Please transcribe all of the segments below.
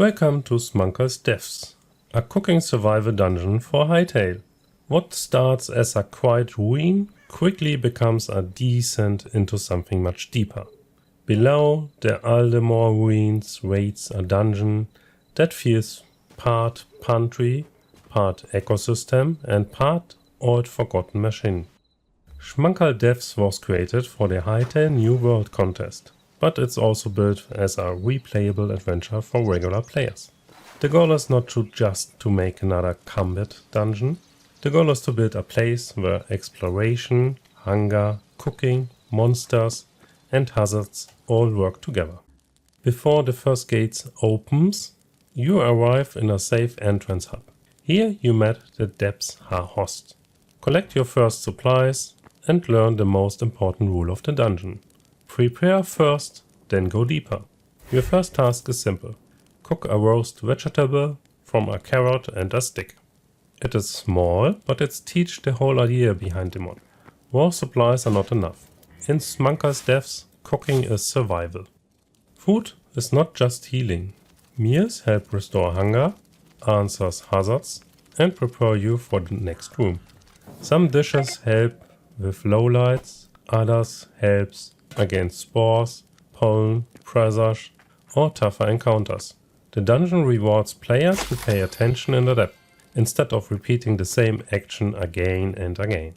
Welcome to Schmankerl Depths, a cooking survival dungeon for Hytale. What starts as a quiet ruin quickly becomes a descent into something much deeper. Below the Aldenmoor ruins waits a dungeon that feels part pantry, part ecosystem and part old forgotten machine. Schmankerl Depths was created for the Hytale New World contest, but it's also built as a replayable adventure for regular players. The goal is not just to make another combat dungeon. The goal is to build a place where exploration, hunger, cooking, monsters and hazards all work together. Before the first gates opens, you arrive in a safe entrance hub. Here you met the Depths host. Collect your first supplies and learn the most important rule of the dungeon. Prepare first, then go deeper. Your first task is simple. Cook a roast vegetable from a carrot and a stick. It is small, but it teaches the whole idea behind the mod. Raw supplies are not enough. In Schmankerl Depths, cooking is survival. Food is not just healing. Meals help restore hunger, answers hazards, and prepare you for the next room. Some dishes help with lowlights, others helps against spores, pollen, pressures, or tougher encounters. The dungeon rewards players who pay attention in the depth, instead of repeating the same action again and again.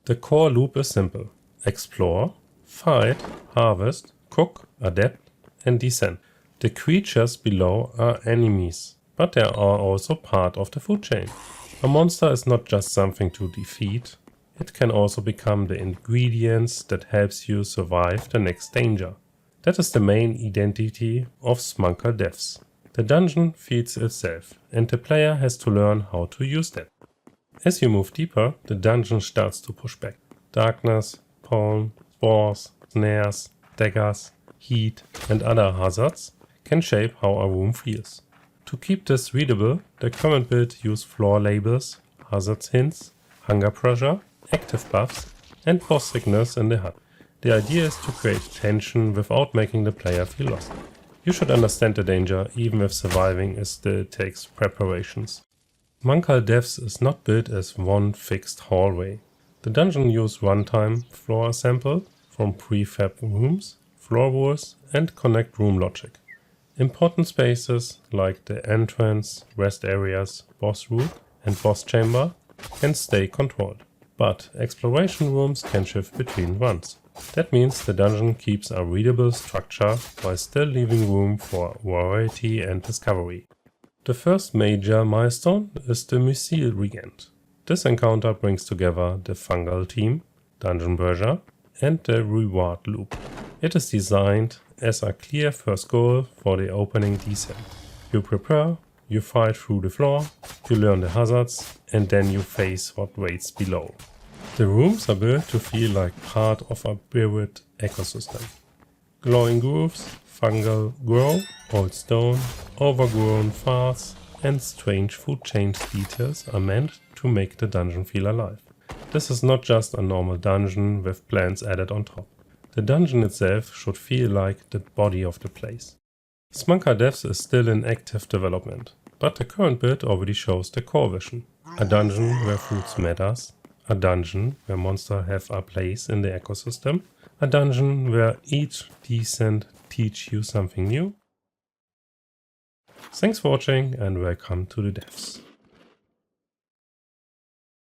The core loop is simple. Explore, fight, harvest, cook, adapt, and descend. The creatures below are enemies, but they are also part of the food chain. A monster is not just something to defeat. It can also become the ingredients that helps you survive the next danger. That is the main identity of Schmankerl Depths. The dungeon feeds itself, and the player has to learn how to use that. As you move deeper, the dungeon starts to push back. Darkness, pollen, spores, snares, daggers, heat and other hazards can shape how a room feels. To keep this readable, the current build uses floor labels, hazard hints, hunger pressure, active buffs and boss signals in the HUD. The idea is to create tension without making the player feel lost. You should understand the danger even if surviving still takes preparations. Schmankerl Depths is not built as one fixed hallway. The dungeon uses runtime floor sample from prefab rooms, floor walls and connect room logic. Important spaces like the entrance, rest areas, boss room and boss chamber can stay controlled. But exploration rooms can shift between runs. That means the dungeon keeps a readable structure while still leaving room for variety and discovery. The first major milestone is the Mycel Regent. This encounter brings together the fungal team, dungeon pressure, and the reward loop. It is designed as a clear first goal for the opening descent. You prepare, you fight through the floor, you learn the hazards, and then you face what waits below. The rooms are built to feel like part of a buried ecosystem. Glowing grooves, fungal grow, old stone, overgrown farms, and strange food chain details are meant to make the dungeon feel alive. This is not just a normal dungeon with plants added on top. The dungeon itself should feel like the body of the place. Schmankerl Depths is still in active development, but the current build already shows the core vision. A dungeon where food matters, a dungeon where monsters have a place in the ecosystem, a dungeon where each descent teaches you something new. Thanks for watching and welcome to the Depths.